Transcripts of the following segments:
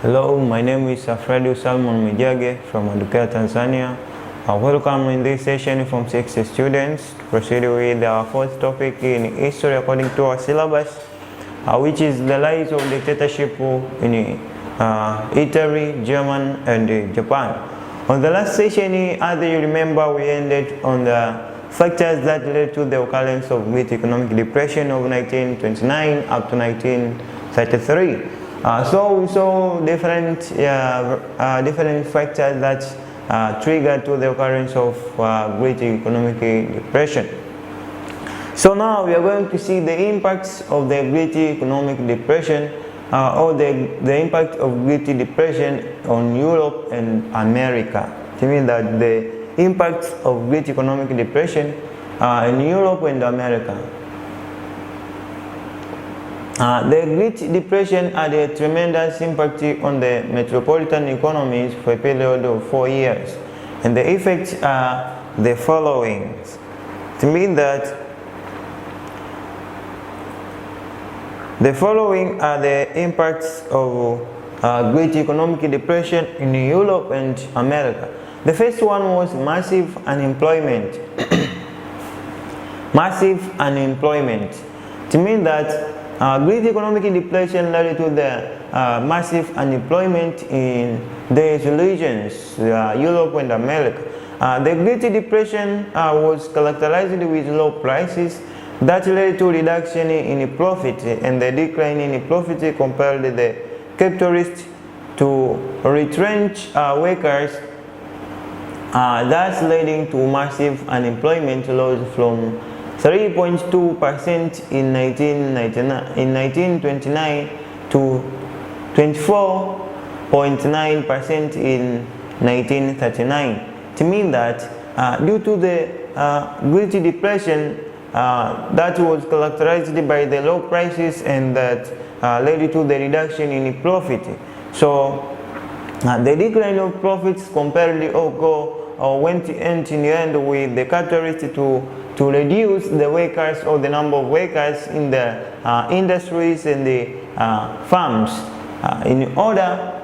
Hello, my name is Alfredo Salmon Mijage from Edukea Tanzania. Welcome in this session from 6 students to proceed with our fourth topic in history according to our syllabus, which is the rise of dictatorship in Italy, Germany, and Japan. On the last session, as you remember, we ended on the factors that led to the occurrence of Great Economic Depression of 1929 up to 1933. So we saw different factors that triggered to the occurrence of Great Economic Depression. So now we are going to see the impacts of the Great Economic Depression or the impact of Great Depression on Europe and America. It means that the impacts of Great Economic Depression in Europe and America. The Great Depression had a tremendous impact on the metropolitan economies for a period of 4 years, and the effects are the following. It means that the following are the impacts of Great Economic Depression in Europe and America. The first one was massive unemployment. Massive unemployment. It means that Great Economic Depression led to the massive unemployment in these regions, Europe and America. The Great Depression was characterized with low prices that led to reduction in profit and the decline in profit compelled the capitalists to retrench workers, thus leading to massive unemployment loss from 3.2% in 1929 to 24.9% in 1939. It means that due to the Great Depression that was characterized by the low prices and that led to the reduction in profit. So the decline of profits compelled went in the end with the capitalists to reduce the workers or the number of workers in the industries and the farms in order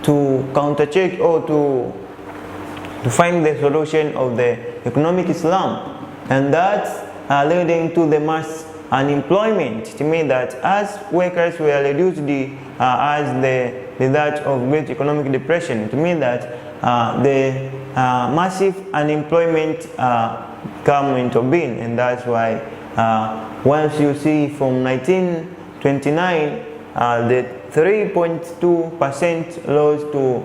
to countercheck or to find the solution of the economic slump, and that's leading to the mass unemployment. It means that as workers were reduced as the result of Great Economic Depression, it means that the massive unemployment come into being, and that's why once you see from 1929 the 3.2% rose to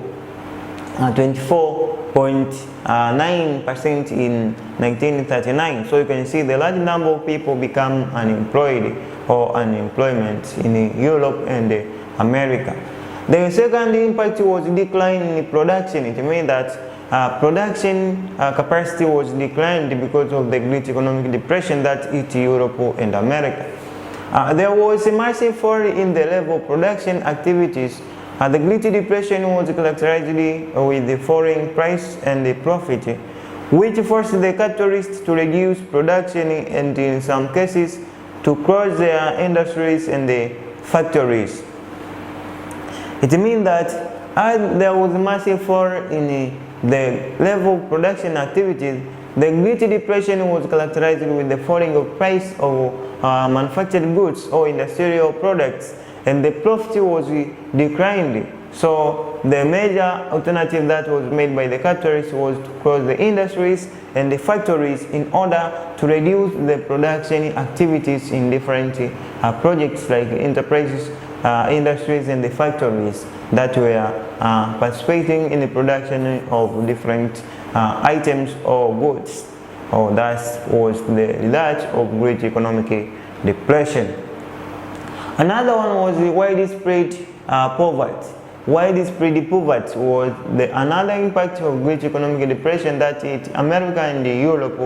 24.9% in 1939. So you can see the large number of people become unemployed or unemployment in Europe and America. The second impact was decline in production. It means that production capacity was declined because of the Great Economic Depression that hit Europe and America. There was a massive fall in the level of production activities. The Great Depression was characterized with the falling price and the profit, which forced the capitalists to reduce production and in some cases to close their industries and the factories. It means that as there was a massive fall in the level of production activities, the Great Depression was characterized with the falling of price of manufactured goods or industrial products, and the profit was declined. So the major alternative that was made by the capitalists was to close the industries and the factories in order to reduce the production activities in different projects like enterprises, industries and the factories that were participating in the production of different items or goods. That was the result of Great Economic Depression. Another one was the widespread poverty. Widespread poverty was another impact of Great Economic Depression that hit America and Europe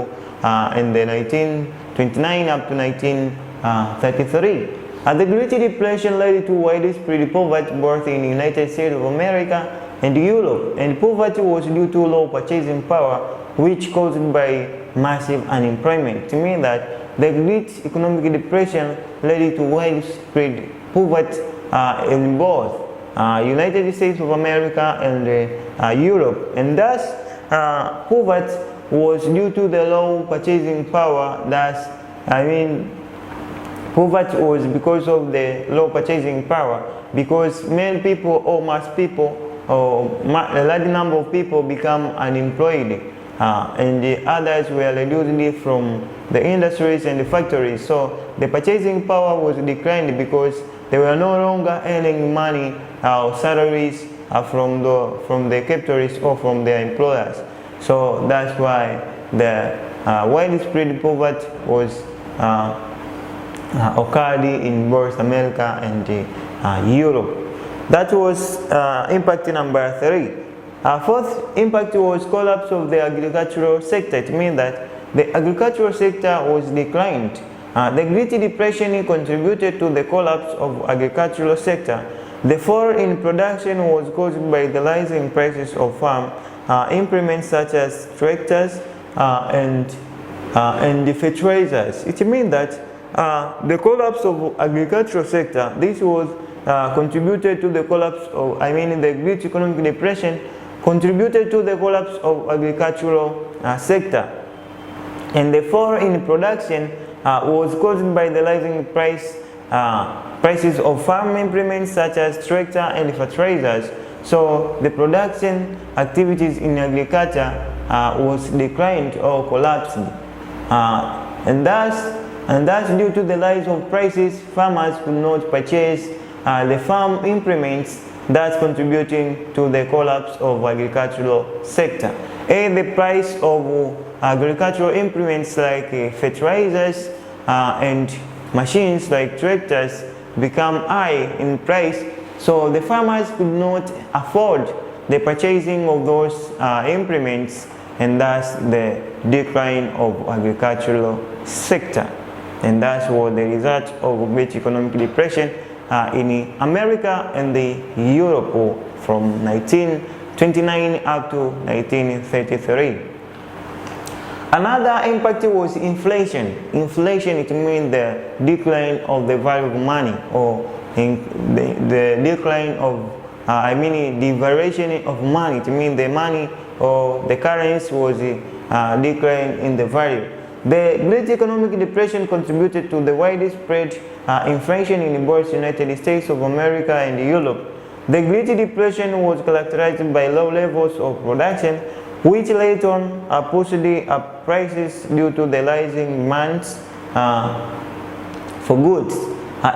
in the 1929 up to 1933. The Great Depression led to widespread poverty both in the United States of America and Europe, and poverty was due to low purchasing power, which caused by massive unemployment. To mean that the Great Economic Depression led to widespread poverty in both United States of America and Europe, and thus poverty was due to the low purchasing power. Thus, poverty was because of the low purchasing power, because many people or mass people or a large number of people become unemployed, and the others were reduced from the industries and the factories. So the purchasing power was declined because they were no longer earning money or salaries from the capitalists or from their employers. So that's why the widespread poverty was occurred in both America and Europe. That was impact number 3. Fourth impact was collapse of the agricultural sector. It means that the agricultural sector was declined. The Great Depression contributed to the collapse of agricultural sector. The fall in production was caused by the rising prices of farm implements such as tractors and the fertilizers. It means that the collapse of agricultural sector, this was contributed to the collapse of, the Great Economic Depression contributed to the collapse of agricultural sector. And the fall in production was caused by the rising prices of farm implements such as tractor and fertilizers. So the production activities in agriculture was declined or collapsed, and thus due to the rise of prices, farmers could not purchase the farm implements, thus contributing to the collapse of agricultural sector. And the price of agricultural implements like fertilizers and machines like tractors become high in price, so the farmers could not afford the purchasing of those implements, and thus the decline of agricultural sector. And that was the result of Great Economic Depression in America and Europe from 1929 up to 1933. Another impact was inflation. Inflation, it means the decline of the value of money, or the decline of, devaluation of money. It means the money or the currency was declined in the value. The Great Economic Depression contributed to the widespread inflation in both United States of America and Europe. The Great Depression was characterized by low levels of production, which later on pushed up prices due to the rising demands for goods.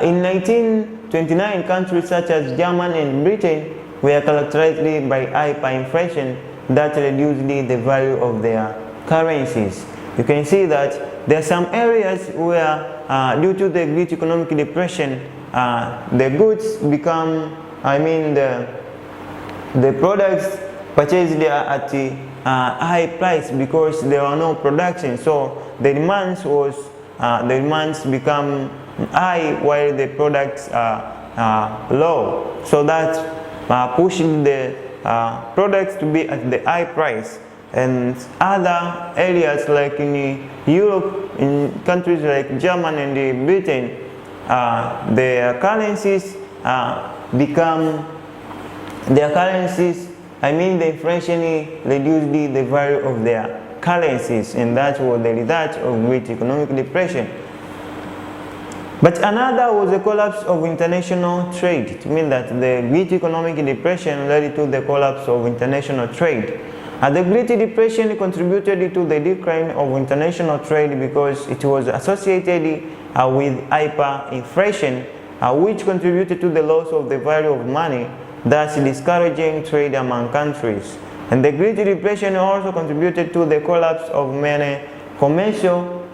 In 1929, countries such as Germany and Britain were characterized by hyperinflation that reduced the value of their currencies. You can see that there are some areas where, due to the Great Economic Depression, the goods become, the products purchased at a high price because there are no production. So the demands become high while the products are low. So that pushing the products to be at the high price. And other areas like in Europe, in countries like Germany and Britain, their currencies the inflation reduced the value of their currencies, and that was the result of Great Economic Depression. But another was the collapse of international trade. It means that the Great Economic Depression led to the collapse of international trade. The Great Depression contributed to the decline of international trade because it was associated with hyperinflation, which contributed to the loss of the value of money, thus discouraging trade among countries. And the Great Depression also contributed to the collapse of many commercial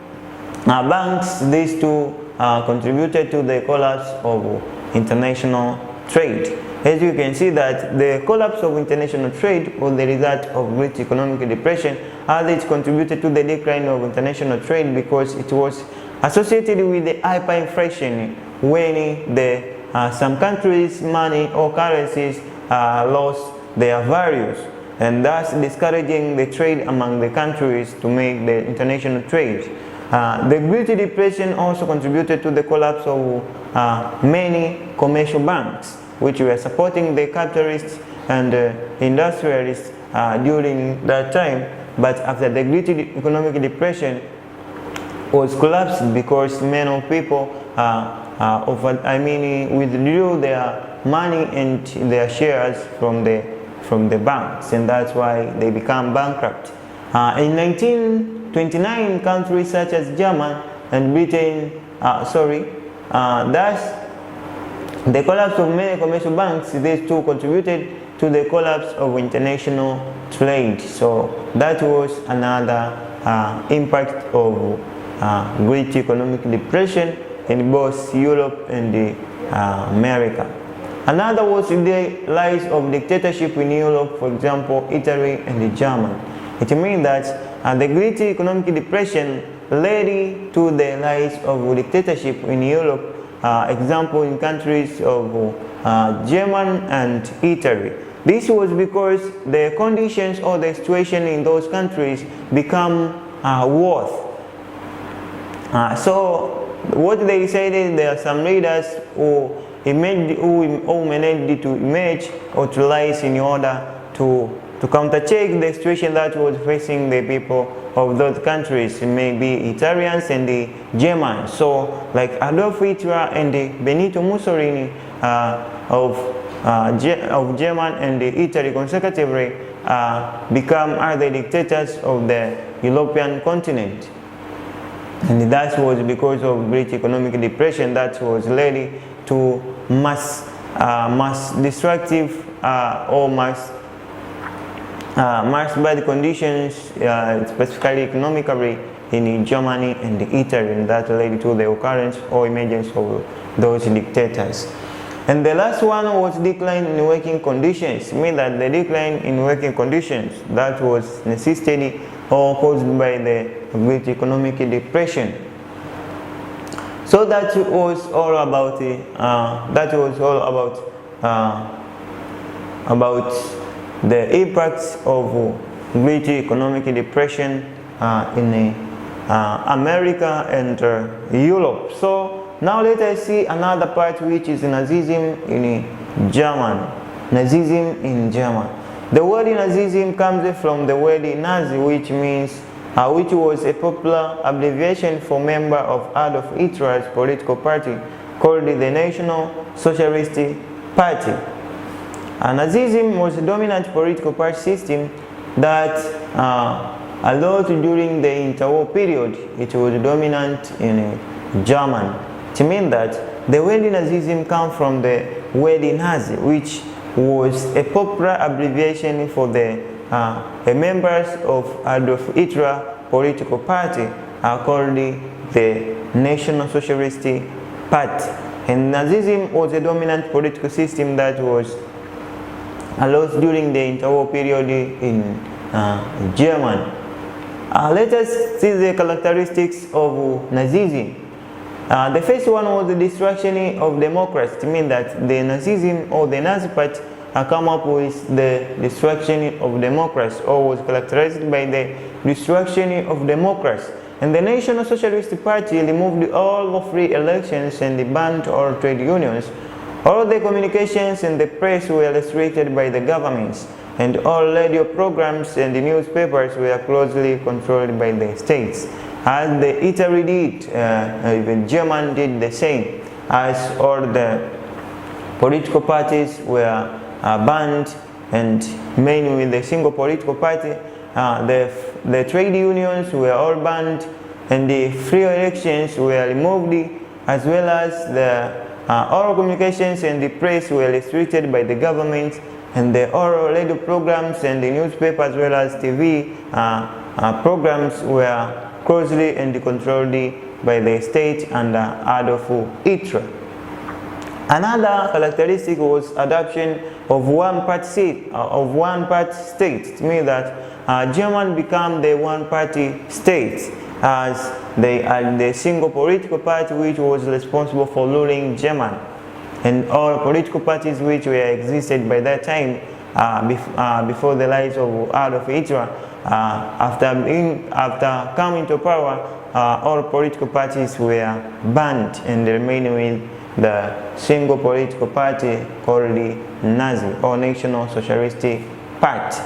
banks. These two contributed to the collapse of international trade. As you can see that the collapse of international trade was the result of Great Economic Depression, as it contributed to the decline of international trade because it was associated with the hyperinflation when some countries' money or currencies lost their values, and thus discouraging the trade among the countries to make the international trade. The Great Depression also contributed to the collapse of many commercial banks. which were supporting the capitalists and industrialists during that time. But after the Great Economic Depression was collapsed because many people withdrew their money and their shares from the banks, and that's why they become bankrupt. In 1929, countries such as Germany and Britain, thus the collapse of many commercial banks, these two contributed to the collapse of international trade. So that was another impact of Great Economic Depression in both Europe and America. Another was the rise of dictatorship in Europe, for example, Italy and Germany. It means that the Great Economic Depression led to the rise of dictatorship in Europe, example in countries of Germany and Italy. This was because the conditions or the situation in those countries become worse. So what they decided, there are some leaders who managed to emerge or to rise in order to countercheck the situation that was facing the people of those countries, maybe Italians and the Germans. So like Adolf Hitler and Benito Mussolini of Germany and Italy consecutively become the dictators of the European continent. And that was because of Great Economic Depression that was led to mass destructive or mass bad conditions, specifically economically in Germany and Italy, and that led to the occurrence or emergence of those dictators. And the last one was decline in working conditions, meaning that the decline in working conditions that was necessitated or caused by the Great Economic Depression. So that was all about the impacts of Great Economic Depression in America and Europe. So now let us see another part, which is Nazism in Germany. Nazism in Germany. The word Nazism comes from the word Nazi, which means which was a popular abbreviation for member of Adolf Hitler's political party called the National Socialist Party. Nazism was a dominant political party system that although during the interwar period it was dominant in Germany. It means that the word Nazism comes from the word Nazi, which was a popular abbreviation for the members of Adolf Hitler political party called the National Socialist Party. And Nazism was a dominant political system that was allowed during the interwar period in Germany. Let us see the characteristics of Nazism. The first one was the destruction of democracy. It means that the Nazism or the Nazi Party come up with the destruction of democracy, or was characterized by the destruction of democracy. And the National Socialist Party removed all free elections and banned all trade unions. All the communications and the press were restricted by the governments, and all radio programs and the newspapers were closely controlled by the states. As the Italy did, even Germany did the same, as all the political parties were banned, and mainly with the single political party, the trade unions were all banned, and the free elections were removed, as well as the oral communications and the press were restricted by the government, and the oral radio programs and the newspaper as well as TV programs were closely and controlled by the state under Adolf Hitler. Another characteristic was adoption of one-party state. It means that Germany became the one-party state, as they are the single political party which was responsible for ruling Germany, and all political parties which were existed by that time before the rise of Adolf Hitler. After coming to power, all political parties were banned and remained with the single political party called the Nazi or National Socialist Party.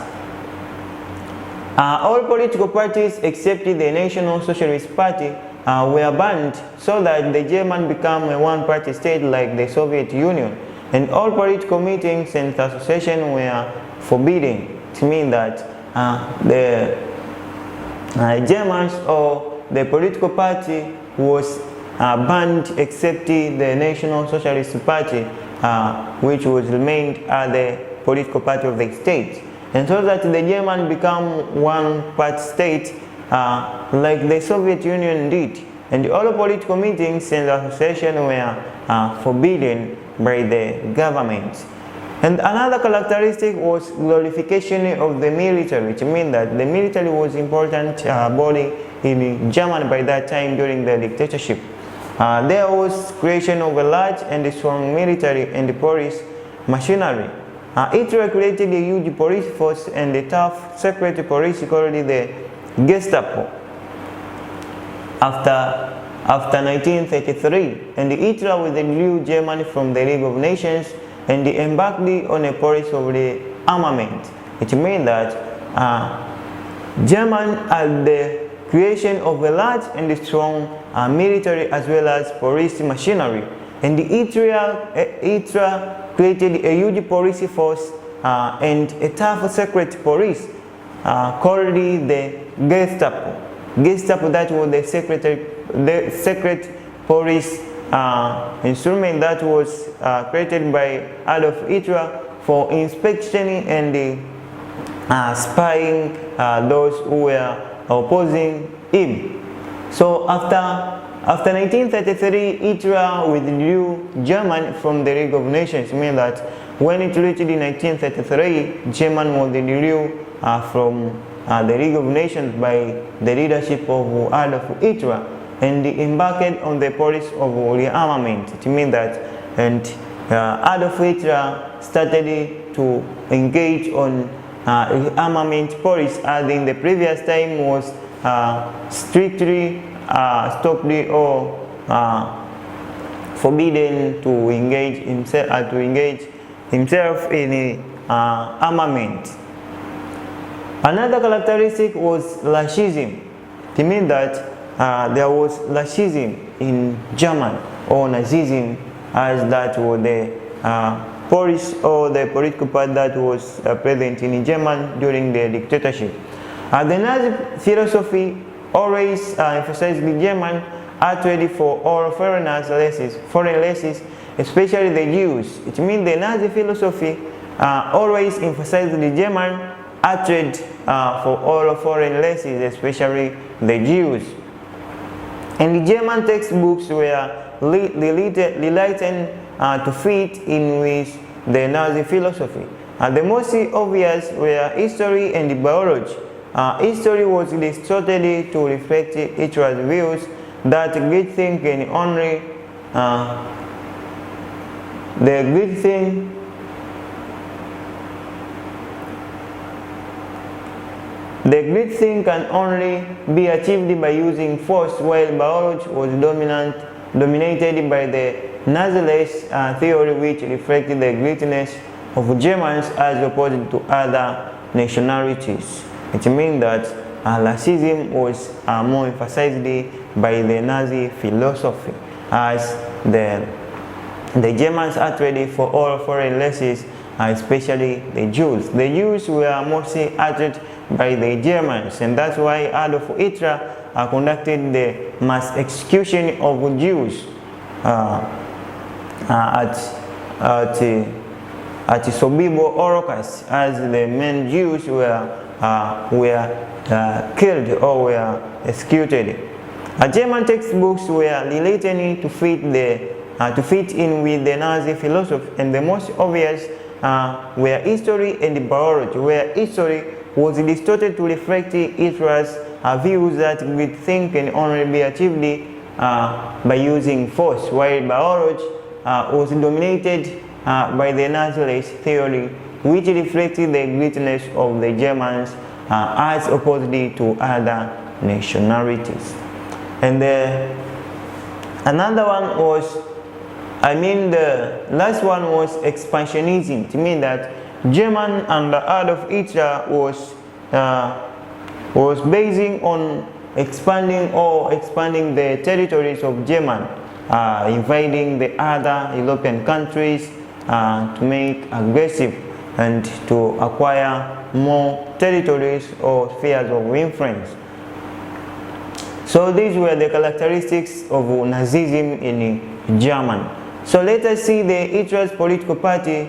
All political parties except the National Socialist Party were banned so that the German became a one-party state like the Soviet Union, and all political meetings and associations were forbidden. It means that the Germans or the political party was banned except the National Socialist Party, which was remained as the political party of the state. And so that the German become one-party state like the Soviet Union did. And all political meetings and associations were forbidden by the government. And another characteristic was glorification of the military, which means that the military was important body in Germany by that time during the dictatorship. There was creation of a large and strong military and police machinery. Hitler created a huge police force and a tough secret police called the Gestapo after 1933, and Hitler withdrew Germany from the League of Nations and embarked on a policy of the armament. It means that Germany had the creation of a large and strong military as well as police machinery, and Hitler created a huge police force and a tough secret police called the Gestapo. Gestapo, that was the secret police instrument that was created by Adolf Hitler for inspection and spying those who were opposing him. So after 1933, Hitler withdrew Germany from the League of Nations. It means that when it reached in 1933, Germany withdrew from the League of Nations by the leadership of Adolf Hitler and embarked on the policy of rearmament. It means that Adolf Hitler started to engage on rearmament policy, as in the previous time was strictly stopped or forbidden to engage himself in armament. Another characteristic was Nazism. It means that there was Nazism in Germany, or Nazism, as that was the police or the political party that was present in Germany during the dictatorship. The Nazi philosophy always emphasized the German hatred for all foreign races, especially the Jews. It means the Nazi philosophy always emphasized the German hatred for all foreign races, especially the Jews. And the German textbooks were rewritten to fit in with the Nazi philosophy. The most obvious were history and biology. History was distorted to reflect Hitler's views that great thing can only The great thing can only be achieved by using force, while biology was dominated by the Nazi theory, which reflected the greatness of Germans as opposed to other nationalities. It means that Nazism was more emphasized by the Nazi philosophy, as the Germans are ready for all foreign races, especially the Jews. The Jews were mostly hated by the Germans, and that's why Adolf Hitler conducted the mass execution of Jews at Sobibor Holocaust, as the main Jews were killed or were executed. German textbooks were rewritten to fit in with the Nazi philosophy, and the most obvious were history and biology, where history was distorted to reflect Hitler's views that great things can only be achieved by using force, while biology was dominated by the Nazi theory, which reflected the greatness of the Germans as opposed to other nationalities. And another one was The last one was expansionism. It means that German and the Adolf Hitler was basing on expanding the territories of German, invading the other European countries to make aggressive and to acquire more territories or spheres of influence. So these were the characteristics of Nazism in Germany. So let us see the Hitler's political party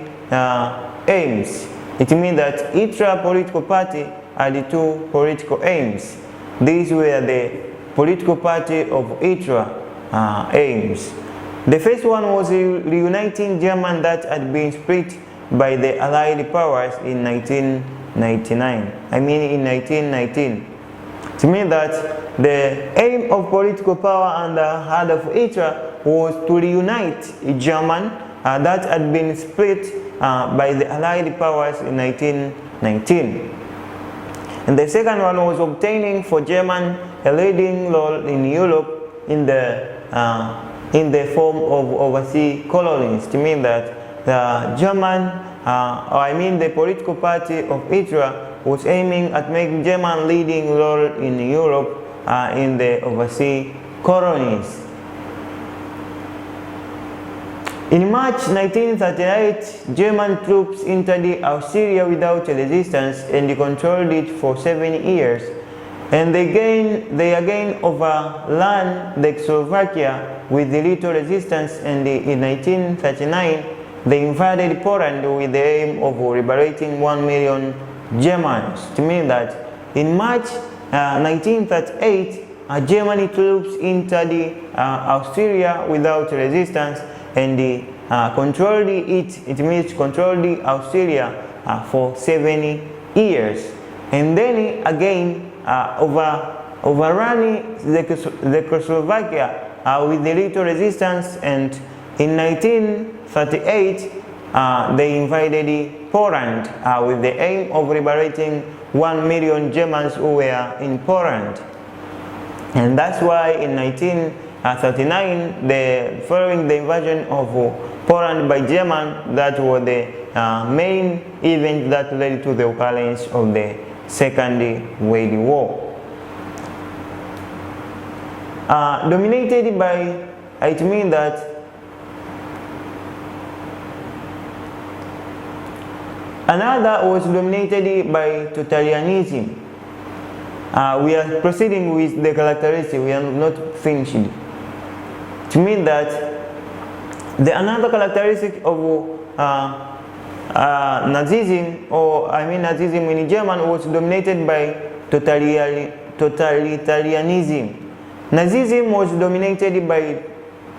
aims. It means that Hitler political party had two political aims. These were the political party of Hitler aims. The first one was reuniting Germany that had been split by the Allied powers in 1919. In 1919. It means that the aim of political power under Adolf Hitler was to reunite Germany that had been split by the Allied powers in 1919. And the second one was obtaining for Germany a leading role in Europe in the form of overseas colonies. It means that the the political party of Hitler was aiming at making Germany leading role in Europe in the overseas colonies. In March 1938, German troops entered Austria without resistance and controlled it for 7 years. And they again overran Czechoslovakia with little resistance, and in 1939 they invaded Poland with the aim of liberating 1 million Germans. It means that in March 1938, German troops entered Austria without resistance and controlled it. It means controlled Austria for 7 years, and then again overran Czechoslovakia with little resistance, and in 1938 they invaded Poland with the aim of liberating 1 million Germans who were in Poland. And that's why in 1939, following the invasion of Poland by Germany, that was the main event that led to the occurrence of the Second World War. Dominated by, it means that another was dominated by totalitarianism. We are proceeding with the characteristics, we are not finished. It means that another characteristic of Nazism, Nazism in Germany, was dominated by totalitarianism. Nazism was dominated by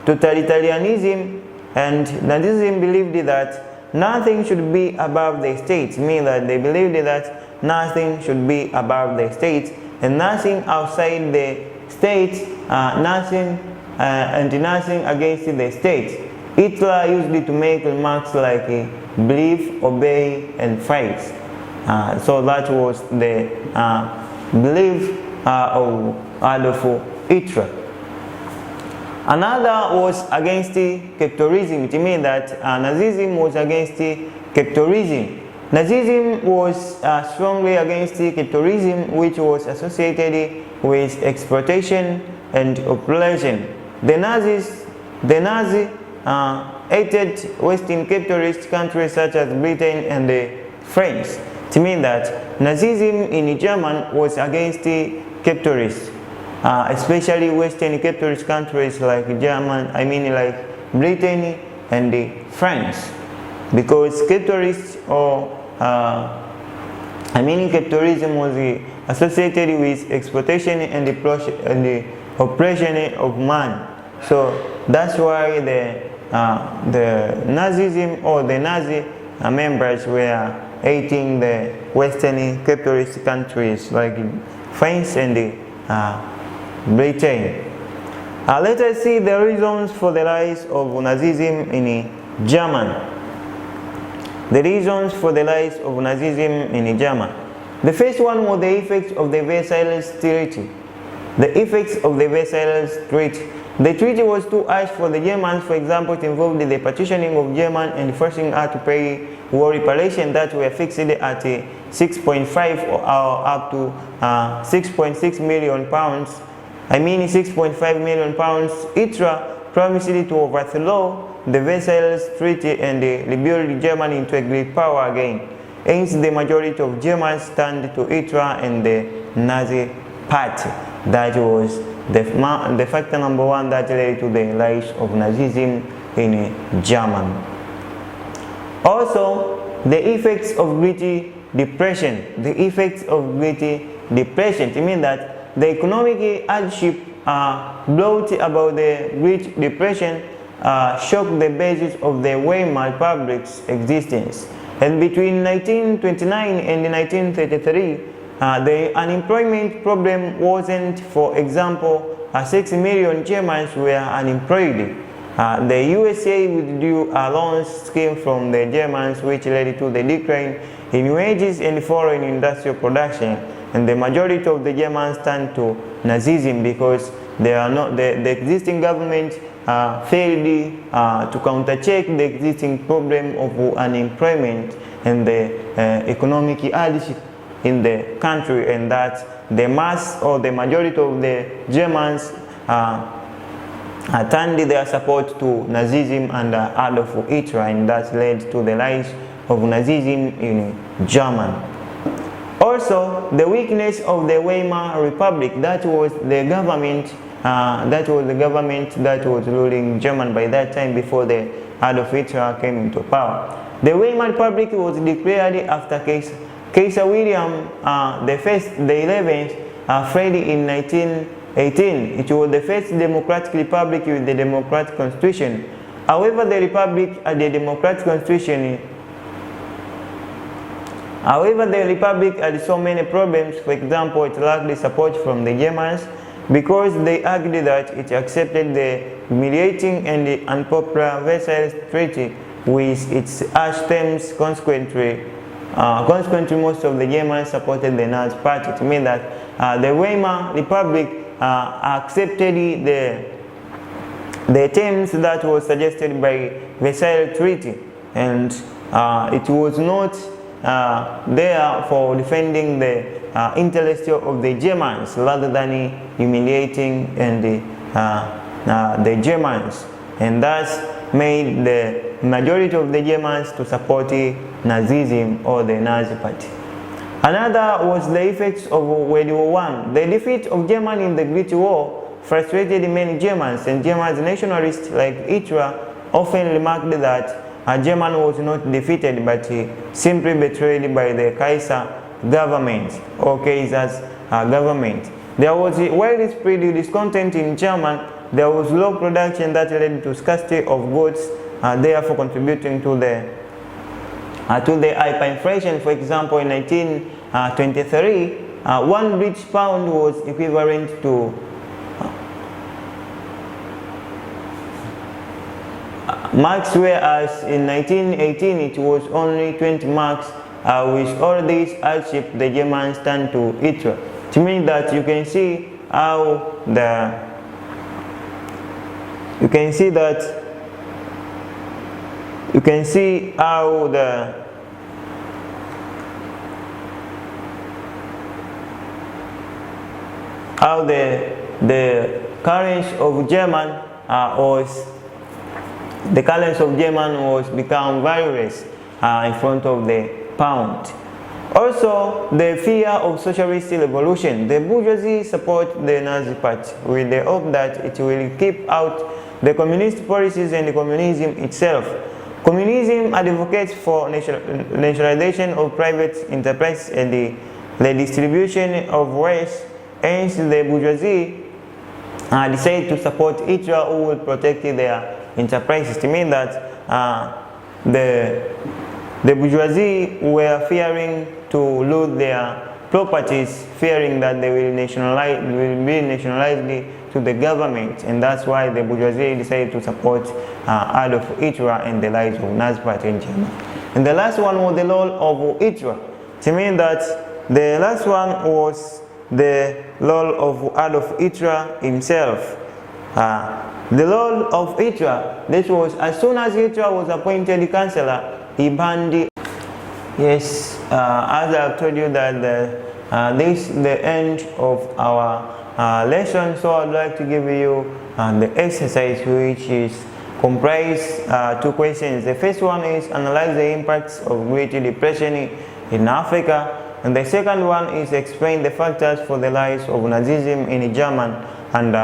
totalitarianism, and Nazism believed that nothing should be above the state, meaning that they believed that nothing should be above the state and nothing outside the state, nothing against the state. Hitler used it to make remarks like believe, obey, and fight. So that was the belief of Adolf Hitler. Another was against capitalism. It means that Nazism was against capitalism. Nazism was strongly against capitalism, which was associated with exploitation and oppression. The Nazis hated Western capitalist countries such as Britain and France. It means that Nazism in Germany was against capitalists, especially Western capitalist countries like like Britain and France, because capitalists capitalism was associated with exploitation and the oppression of man. So that's why the Nazism or the Nazi members were hating the Western capitalist countries like France and Britain. Let us see the reasons for the rise of Nazism in Germany. The reasons for the rise of Nazism in Germany. The first one was the effects of the Versailles Treaty. The effects of the Versailles Treaty. The treaty was too harsh for the Germans. For example, it involved the partitioning of Germany and forcing her to pay war reparations that were fixed at 6.5 or up to 6.6 million pounds. I mean 6.5 million pounds. Hitler promised to overthrow the Versailles Treaty and rebuild Germany into a great power again. Hence, the majority of Germans turned to Hitler and the Nazi Party. That was the factor number one that led to the rise of Nazism in Germany. Also, the effects of Great Depression. The effects of Great Depression. It means that the economic hardship brought about the Great Depression shocked the basis of the Weimar Republic's existence. And between 1929 and 1933, the unemployment problem wasn't, for example, 6 million Germans were unemployed. The USA withdrew a loan scheme from the Germans, which led to the decline in wages and foreign industrial production. And the majority of the Germans turned to Nazism because the existing government failed to countercheck the existing problem of unemployment and the economic hardship in the country, and that the mass or the majority of the Germans turned their support to Nazism under Adolf Hitler, and that led to the rise of Nazism in Germany. Also, the weakness of the Weimar Republic, that was the government that was ruling Germany by that time before the Adolf Hitler came into power. The Weimar Republic was declared after Kaiser William the 11th fled in 1918. It was the first democratic republic with the democratic constitution. However, the republic had so many problems. For example, it lacked support from the Germans because they argued that it accepted the humiliating and unpopular Versailles Treaty with its harsh terms. Consequently, most of the Germans supported the Nazi Party. It means that the Weimar Republic accepted the terms that was suggested by Versailles Treaty, and it was not there for defending the interests of the Germans rather than humiliating and the Germans, and thus made the majority of the Germans to support Nazism or the Nazi Party. Another was the effects of World War I. The defeat of Germany in the Great War frustrated many Germans, and German nationalists like Hitler often remarked that Germany was not defeated but simply betrayed by the Kaiser government or Kaiser's government. There was widespread discontent in Germany. There was low production that led to scarcity of goods, therefore contributing to the hyperinflation. For example, in 1923, 1 British pound was equivalent to marks, whereas in 1918 it was only 20 marks. With all this hardship, the Germans turned to Hitler. It means that you can see how the currency of German was become valueless in front of the pound. Also, the fear of socialist revolution. The bourgeoisie support the Nazi Party with the hope that it will keep out the communist policies and communism itself. Communism advocates for nationalization of private enterprise and the redistribution of wealth. Hence, the bourgeoisie decided to support Hitler, who will protect their enterprises. It means that the bourgeoisie were fearing to lose their properties, fearing that they will be nationalized to the government, and that's why the bourgeoisie decided to support Adolf Hitler and the rise of Nazi Party in Germany. And the last one was the role of Hitler. It means that the last one was the role of Adolf Hitler himself. The role of Hitler, this was as soon as Hitler was appointed chancellor, he banned. Yes, as I've told you that this is the end of our lesson, so I'd like to give you the exercise, which is comprised 2 questions. The first one is analyze the impacts of Great Depression in Africa, and the second one is explain the factors for the rise of Nazism in Germany and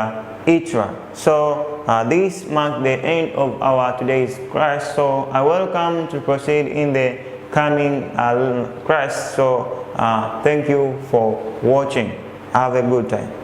Hitler. So this marks the end of our today's class, so I welcome to proceed in the coming class. So thank you for watching. Have a good time.